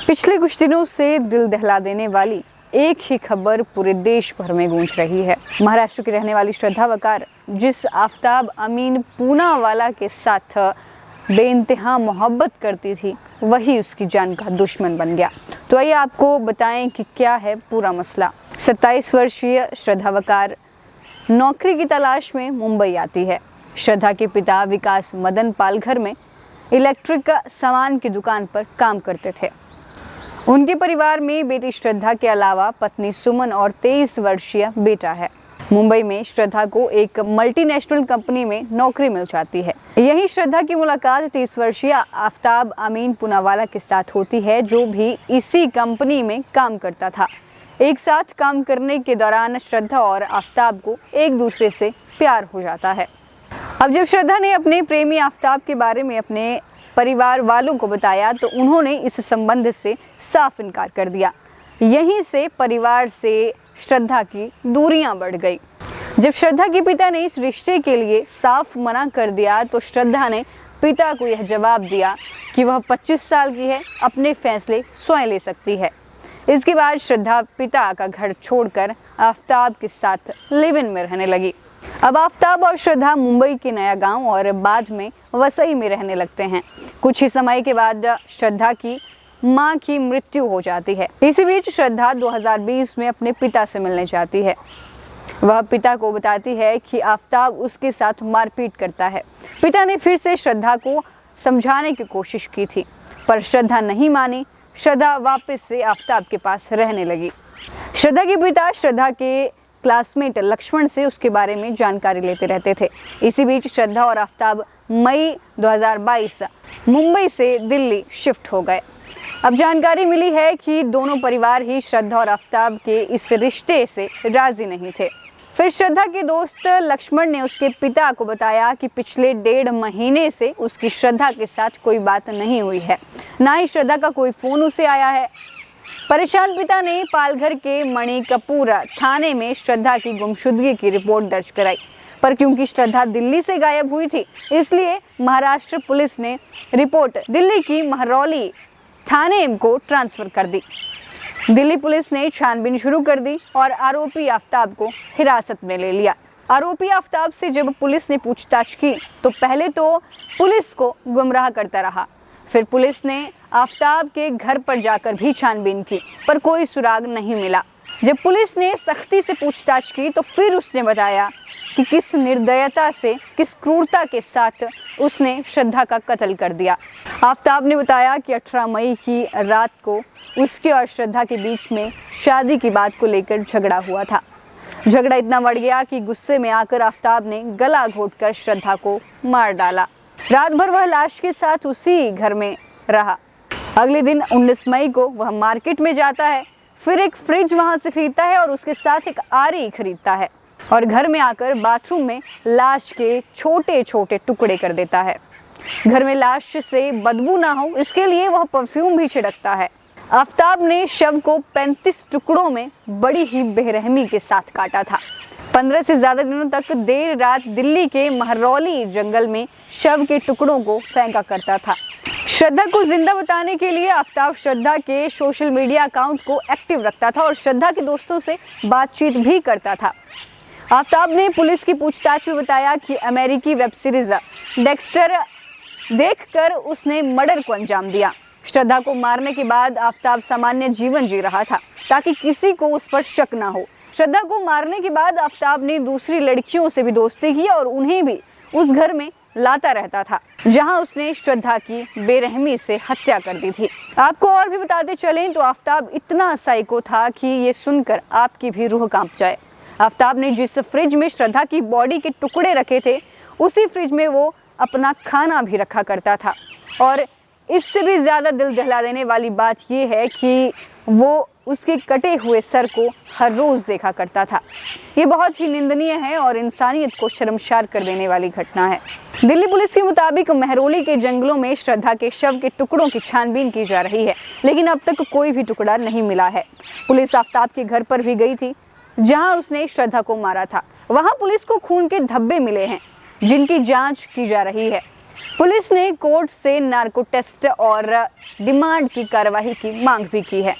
पिछले कुछ दिनों से दिल दहला देने वाली एक ही खबर पूरे देश भर में गूंज रही है। महाराष्ट्र की रहने वाली श्रद्धा वकार जिस आफ्ताब अमीन पूनावाला के साथ बेइंतहा मोहब्बत करती थी, वही उसकी जान का दुश्मन बन गया। तो आइए आपको बताएं कि क्या है पूरा मसला। 27 वर्षीय श्रद्धा वकार नौकरी की तलाश में मुंबई आती है। श्रद्धा के पिता विकास मदन पालघर में इलेक्ट्रिक सामान की दुकान पर काम करते थे। उनके परिवार में बेटी श्रद्धा के अलावा पत्नी सुमन और 23 वर्षीय बेटा है। मुंबई में श्रद्धा को एक मल्टीनेशनल कंपनी में नौकरी मिल जाती है। यही श्रद्धा की मुलाकात 30 वर्षीय आफ्ताब अमीन पूनावाला के साथ होती है, जो भी इसी कंपनी में काम करता था। एक साथ काम करने के दौरान श्रद्धा और आफ्ताब को एक दूसरे से प्यार हो जाता है। अब जब श्रद्धा ने अपने प्रेमी आफ्ताब के बारे में अपने परिवार वालों को बताया तो उन्होंने इस संबंध से साफ इनकार कर दिया। यहीं से परिवार से श्रद्धा की दूरियां बढ़ गई। जब श्रद्धा के पिता ने इस रिश्ते के लिए साफ मना कर दिया तो श्रद्धा ने पिता को यह जवाब दिया कि वह 25 साल की है, अपने फैसले स्वयं ले सकती है। इसके बाद श्रद्धा पिता का घर छोड़कर आफ्ताब के साथ लिव इन में रहने लगी। अब आफ्ताब और श्रद्धा मुंबई के नया गांव और बाद में वसई में रहने लगते हैं। कुछ ही समय के बाद श्रद्धा की मां की मृत्यु हो जाती है। इसी बीच श्रद्धा 2020 में अपने पिता से मिलने जाती है। वह पिता को बताती है कि आफ्ताब उसके साथ मारपीट करता है। पिता ने फिर से श्रद्धा को समझाने की कोशिश की थी, पर श्रद्धा नहीं मानी। श्रद्धा वापस से आफ्ताब के पास रहने लगी। श्रद्धा के पिता श्रद्धा के क्लासमेट लक्ष्मण से उसके बारे में जानकारी लेते रहते थे। इसी बीच श्रद्धा और आफ्ताब मई 2022 मुंबई से दिल्ली शिफ्ट हो गए। अब जानकारी मिली है कि दोनों परिवार ही श्रद्धा और आफ्ताब के इस रिश्ते से राजी नहीं थे। फिर श्रद्धा के दोस्त लक्ष्मण ने उसके पिता को बताया कि पिछले 1.5 महीने से उसकी श्रद्धा के साथ कोई बात नहीं हुई है, ना ही श्रद्धा का कोई फोन उसे आया है। परेशान पिता ने पालघर के मणिकपुर थाने में श्रद्धा की गुमशुदगी की रिपोर्ट दर्ज कराई, पर क्योंकि श्रद्धा दिल्ली से गायब हुई थी, इसलिए महाराष्ट्र पुलिस ने रिपोर्ट दिल्ली की महरौली थाने को ट्रांसफर कर दी। दिल्ली पुलिस ने छानबीन शुरू कर दी और आरोपी आफ्ताब को हिरासत में ले लिया। आरोपी आफ्ताब से जब पुलिस ने पूछताछ की तो पहले तो पुलिस को गुमराह करता रहा। फिर पुलिस ने आफ्ताब के घर पर जाकर भी छानबीन की, पर कोई सुराग नहीं मिला। जब पुलिस ने सख्ती से पूछताछ की तो फिर उसने बताया कि किस निर्दयता से, किस क्रूरता के साथ उसने श्रद्धा का कत्ल कर दिया। आफ्ताब ने बताया कि 18 मई की रात को उसके और श्रद्धा के बीच में शादी की बात को लेकर झगड़ा हुआ था। झगड़ा इतना बढ़ गया कि गुस्से में आकर आफ्ताब ने गला घोंटकर श्रद्धा को मार डाला। रात भर वह लाश के साथ उसी घर में रहा। अगले दिन 19 मई को वह मार्केट में जाता है, फिर एक फ्रिज वहां से खरीदता है और उसके साथ एक आरी खरीदता है और घर में आकर बाथरूम में लाश के छोटे छोटे टुकड़े कर देता है। घर में लाश से बदबू ना हो इसके लिए वह परफ्यूम भी छिड़कता है। आफ्ताब ने शव को 35 टुकड़ों में बड़ी ही बेरहमी के साथ काटा था। 15 से ज्यादा दिनों तक देर रात दिल्ली के महरौली जंगल में शव के टुकड़ों को फेंका करता था। श्रद्धा को जिंदा बताने के लिए आफ्ताब श्रद्धा के सोशल मीडिया अकाउंट को एक्टिव रखता था और श्रद्धा के दोस्तों से बातचीत भी करता था। आफ्ताब ने पुलिस की पूछताछ में बताया कि अमेरिकी वेब सीरीज डेक्स्टर देखकर उसने मर्डर को अंजाम दिया। श्रद्धा को मारने के बाद आफ्ताब सामान्य जीवन जी रहा था ताकि किसी को उस पर शक ना हो। श्रद्धा को मारने के बाद आफ्ताब ने दूसरी लड़कियों से भी दोस्ती की और उन्हें भी उस घर में लाता रहता था जहां उसने श्रद्धा की बेरहमी से हत्या कर दी थी। आपको और भी बताते चलें तो आफ्ताब इतना साइको था कि ये सुनकर आपकी भी रूह कांप जाए। आफ्ताब ने जिस फ्रिज में श्रद्धा की बॉडी के टुकड़े रखे थे, उसी फ्रिज में वो अपना खाना भी रखा करता था। और इससे भी ज़्यादा दिल दहला देने वाली बात यह है कि वो उसके कटे हुए सर को हर रोज़ देखा करता था। ये बहुत ही निंदनीय है और इंसानियत को शर्मसार कर देने वाली घटना है। दिल्ली पुलिस के मुताबिक महरौली के जंगलों में श्रद्धा के शव के टुकड़ों की छानबीन की जा रही है, लेकिन अब तक कोई भी टुकड़ा नहीं मिला है। पुलिस आफ्ताब के घर पर भी गई थी जहां उसने श्रद्धा को मारा था। वहां पुलिस को खून के धब्बे मिले हैं जिनकी जांच की जा रही है। पुलिस ने कोर्ट से नार्को टेस्ट और डिमांड की कार्रवाई की मांग भी की है।